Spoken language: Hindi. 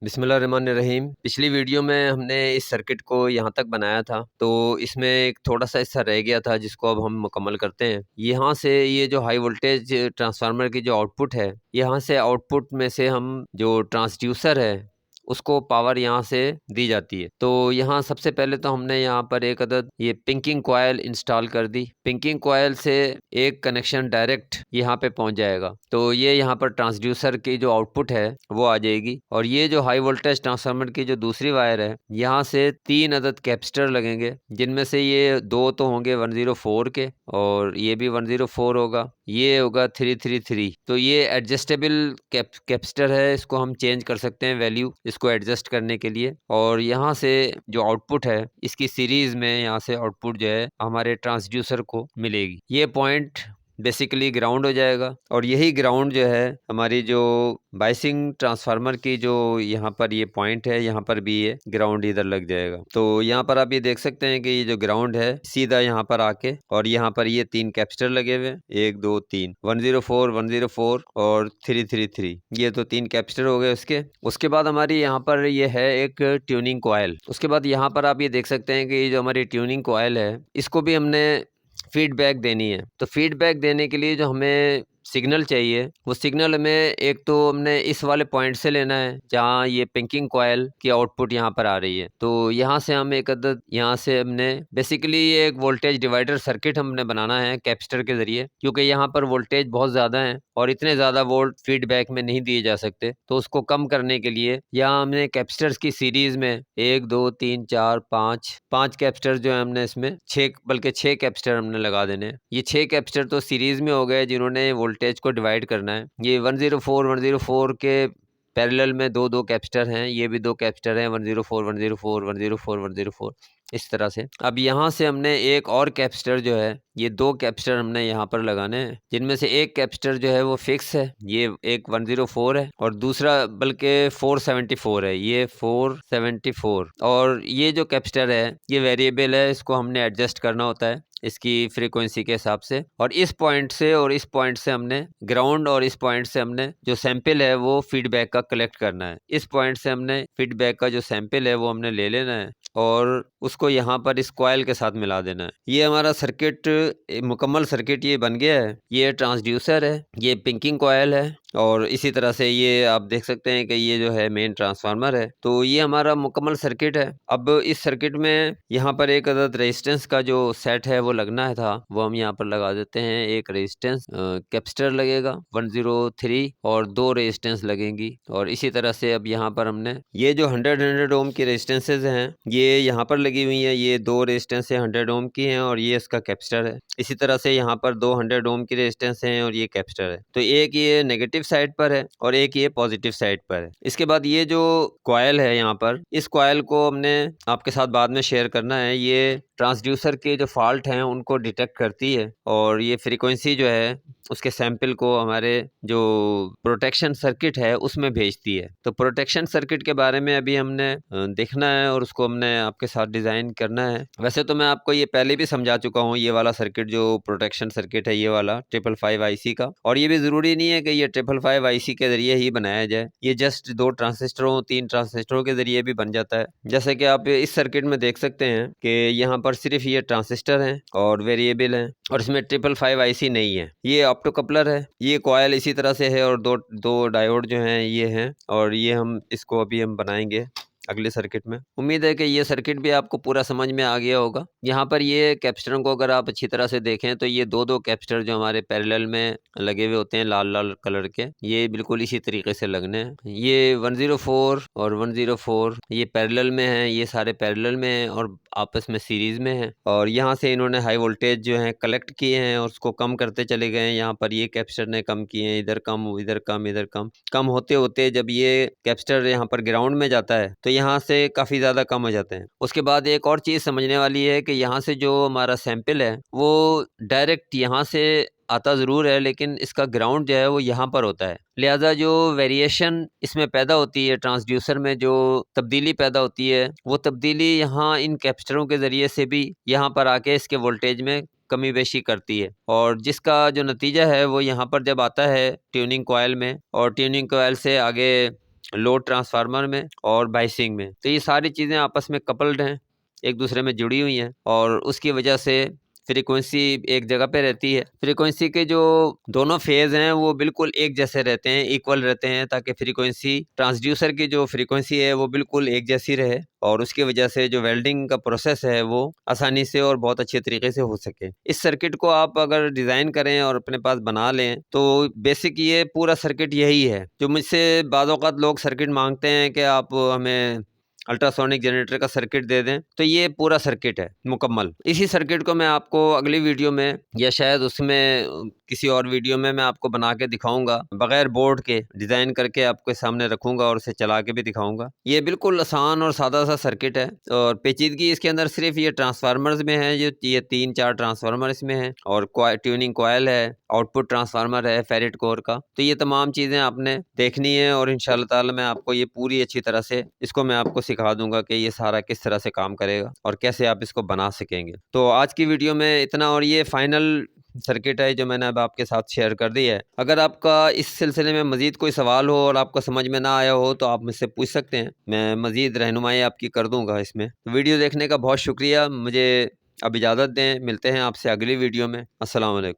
बिस्मिल्लाहिर्रहमानिर्रहीम। पिछली वीडियो में हमने इस सर्किट को यहाँ तक बनाया था, तो इसमें एक थोड़ा-सा हिस्सा रह गया था जिसको अब हम मुकम्मल करते हैं। यहाँ से ये जो हाई वोल्टेज ट्रांसफ़ार्मर की जो आउटपुट है, यहाँ से आउटपुट में से हम जो ट्रांसड्यूसर है, उसको पावर यहाँ से दी जाती है। तो यहाँ सबसे पहले तो हमने यहाँ पर एक अदद ये पिंकिंग कॉइल इंस्टॉल कर दी। पिंकिंग कॉइल से एक कनेक्शन डायरेक्ट यहाँ पे पहुँच जाएगा। तो ये यहाँ पर ट्रांसड्यूसर की जो आउटपुट है वो आ जाएगी और ये जो हाई वोल्टेज ट्रांसफार्मर की जो दूसरी वायर है, यहाँ से 3 अदद कैपेसिटर लगेंगे, जिनमें से ये 2 तो होंगे 104 के और ये भी 104 होगा, ये होगा 333। तो ये एडजस्टेबल कैपेसिटर है, इसको हम चेंज कर सकते हैं वैल्यू इसको एडजस्ट करने के लिए। और यहाँ से जो आउटपुट है, इसकी सीरीज़ में यहाँ से आउटपुट जो है हमारे ट्रांसड्यूसर को मिलेगी। ये पॉइंट बेसिकली ग्राउंड हो जाएगा और यही ग्राउंड जो है हमारी जो बाइसिंग ट्रांसफार्मर की जो यहाँ पर ये पॉइंट है, यहाँ पर भी ये ग्राउंड इधर लग जाएगा। तो यहाँ पर आप ये देख सकते हैं कि ये जो ग्राउंड है सीधा यहाँ पर आके और यहाँ पर ये 3 कैपेसिटर लगे हुए हैं, 1 2 3, 104 104 और 333। ये तो 3 कैपेसिटर हो गए उसके बाद हमारी यहाँ पर ये है एक ट्यूनिंग कॉइल। उसके बाद यहाँ पर आप ये देख सकते हैं कि ये जो हमारी ट्यूनिंग कॉइल है, इसको भी हमने फीडबैक देनी है। तो फीडबैक देने के लिए जो हमें सिग्नल चाहिए, वो सिग्नल हमें एक तो हमने इस वाले पॉइंट से लेना है जहाँ ये पिंकिंग कॉइल की आउटपुट यहाँ पर आ रही है। तो यहाँ से हम एक अदद यहाँ से हमने बेसिकली ये एक वोल्टेज डिवाइडर सर्किट हमने बनाना है कैपेसिटर के ज़रिए, क्योंकि यहाँ पर वोल्टेज बहुत ज़्यादा है और इतने ज़्यादा वोल्ट फीडबैक में नहीं दिए जा सकते। तो उसको कम करने के लिए यहाँ हमने कैपेसिटर्स की सीरीज़ में 1 2 3 4 5 कैपेसिटर जो है हमने इसमें 6 बल्कि 6 कैपेसिटर हमने लगा देने हैं। ये 6 कैपेसिटर तो सीरीज़ में हो गए जिन्होंने वोल्टेज को डिवाइड करना है। ये 104 के पैरेलल में 2 कैपेसिटर हैं, ये भी 2 कैपेसिटर हैं 104 104 104 104 इस तरह से। अब यहाँ से हमने एक और कैपेसिटर जो है, ये 2 कैपेसिटर हमने यहाँ पर लगाने हैं, जिनमें से एक कैपेसिटर जो है वो फिक्स है, ये एक 104 है और दूसरा बल्कि 474 है, ये 474। और ये जो कैपेसिटर है ये वेरिएबल है, इसको हमने एडजस्ट करना होता है इसकी फ्रीक्वेंसी के हिसाब से। और इस पॉइंट से और इस पॉइंट से हमने ग्राउंड और इस पॉइंट से हमने जो सैंपल है वो फीडबैक का कलेक्ट करना है। इस पॉइंट से हमने फीडबैक का जो सैंपल है वो हमने ले लेना है और उसको यहाँ पर इस कॉइल के साथ मिला देना है। ये हमारा सर्किट मुकम्मल सर्किट ये बन गया है। ये ट्रांसड्यूसर है, ये पिंकिंग कॉइल है और इसी तरह से ये आप देख सकते हैं कि ये जो है मेन ट्रांसफार्मर है। तो ये हमारा मुकम्मल सर्किट है। अब इस सर्किट में यहाँ पर एक अदद रेजिस्टेंस का जो सेट है वो लगना था, वो हम यहाँ पर लगा देते हैं। एक रेजिस्टेंस कैपेसिटर लगेगा 103 और 2 रेजिस्टेंस लगेंगी। और इसी तरह से अब यहाँ पर हमने ये जो 100 ओम की रेजिस्टेंसेज हैं ये यहाँ पर लगी हुई हैं। ये 2 रेजिस्टेंस 100 ओम की हैं और ये इसका कैपेसिटर है। इसी तरह से यहाँ पर 2 100 ओम की रेजिस्टेंस हैं और ये कैपेसिटर है। तो एक ये नेगेटिव साइड पर है और एक ये पॉजिटिव साइड पर है। इसके बाद ये जो कॉइल है यहाँ पर, इस कॉइल को हमने आपके साथ बाद में शेयर करना है। ये ट्रांसड्यूसर के जो फॉल्ट हैं उनको डिटेक्ट करती है और ये फ्रीक्वेंसी जो है उसके सैंपल को हमारे जो प्रोटेक्शन सर्किट है उसमें भेजती है। तो प्रोटेक्शन सर्किट के बारे में अभी हमने देखना है और उसको हमने आपके साथ डिज़ाइन करना है। वैसे तो मैं आपको ये पहले भी समझा चुका हूँ, ये वाला सर्किट जो प्रोटेक्शन सर्किट है, ये वाला 555 आईसी का। और ये भी ज़रूरी नहीं है कि ये 555 आईसी के ज़रिए ही बनाया जाए, ये जस्ट 2 ट्रांजिस्टरों 3 ट्रांजिस्टरों के ज़रिए भी बन जाता है। जैसे कि आप इस सर्किट में देख सकते हैं कि यहाँ पर सिर्फ ये ट्रांजिस्टर हैं और वेरिएबल हैं और इसमें 555 आईसी नहीं है। ये ऑप्टो कपलर है, ये कॉइल इसी तरह से है और दो डायोड जो हैं ये हैं और ये हम इसको अभी हम बनाएंगे अगले सर्किट में। उम्मीद है कि ये सर्किट भी आपको पूरा समझ में आ गया होगा। यहाँ पर ये कैपेसिटरों को अगर आप अच्छी तरह से देखें तो ये 2 कैपेसिटर जो हमारे पैरेलल में लगे हुए होते हैं लाल लाल कलर के, ये बिल्कुल इसी तरीके से लगने हैं। ये 104 और 104 ये पैरेलल में हैं, ये सारे पैरेलल में हैं और आपस में सीरीज में हैं। और यहाँ से इन्होंने हाई वोल्टेज जो है कलेक्ट किए हैं और उसको कम करते चले गए हैं। यहाँ पर ये कैपेसिटर ने कम किए हैं, इधर कम इधर कम इधर कम होते होते जब ये कैपेसिटर यहाँ पर ग्राउंड में जाता है तो यहाँ से काफ़ी ज़्यादा कम हो जाते हैं। उसके बाद एक और चीज़ समझने वाली है कि यहाँ से जो हमारा सैंपल है वो डायरेक्ट यहाँ से आता ज़रूर है, लेकिन इसका ग्राउंड जो है वो यहाँ पर होता है। लिहाजा जो वेरिएशन इसमें पैदा होती है, ट्रांसड्यूसर में जो तब्दीली पैदा होती है, वो तब्दीली यहाँ इन कैपेसिटरों के ज़रिए से भी यहाँ पर आके इसके वोल्टेज में कमी बेशी करती है। और जिसका जो नतीजा है वो यहाँ पर जब आता है ट्यूनिंग कॉइल में और ट्यूनिंग कॉइल से आगे लोड ट्रांसफार्मर में और बाइसिंग में। तो ये सारी चीज़ें आपस में कपल्ड हैं, एक दूसरे में जुड़ी हुई हैं और उसकी वजह से फ्रीक्वेंसी एक जगह पे रहती है। फ्रीक्वेंसी के जो दोनों फेज़ हैं वो बिल्कुल एक जैसे रहते हैं, इक्वल रहते हैं, ताकि फ्रीक्वेंसी ट्रांसड्यूसर की जो फ्रीक्वेंसी है वो बिल्कुल एक जैसी रहे और उसकी वजह से जो वेल्डिंग का प्रोसेस है वो आसानी से और बहुत अच्छे तरीके से हो सके। इस सर्किट को आप अगर डिज़ाइन करें और अपने पास बना लें तो बेसिक ये पूरा सर्किट यही है। जो मुझसे बाज़ औक़ात लोग सर्किट माँगते हैं कि आप हमें अल्ट्रासोनिक जनरेटर का सर्किट दे दें, तो ये पूरा सर्किट है मुकम्मल। इसी सर्किट को मैं आपको अगली वीडियो में या शायद उसमें किसी और वीडियो में मैं आपको बना के दिखाऊँगा, बगैर बोर्ड के डिज़ाइन करके आपके सामने रखूँगा और उसे चला के भी दिखाऊँगा। ये बिल्कुल आसान और सादा-सा सर्किट है और पेचीदगी इसके अंदर सिर्फ़ ये ट्रांसफ़ार्मर्स में है, ये 3-4 ट्रांसफ़ार्मर इसमें हैं और ट्यूनिंग कॉइल है, आउटपुट ट्रांसफ़ार्मर है फेरेट कोर का। तो ये तमाम चीज़ें आपने देखनी है और इंशाअल्लाह ताला मैं आपको ये पूरी अच्छी तरह से इसको मैं आपको सिखा दूँगा कि ये सारा किस तरह से काम करेगा और कैसे आप इसको बना सकेंगे। तो आज की वीडियो में इतना और ये फाइनल सर्किट है जो मैंने अब आपके साथ शेयर कर दी है। अगर आपका इस सिलसिले में मज़ीद कोई सवाल हो और आपको समझ में ना आया हो तो आप मुझसे पूछ सकते हैं। मैं मज़ीद रहनुमाई आपकी कर दूँगा इसमें। वीडियो देखने का बहुत शुक्रिया। मुझे अब इजाज़त दें। मिलते हैं आपसे अगली वीडियो में। अस्सलाम वालेकुम।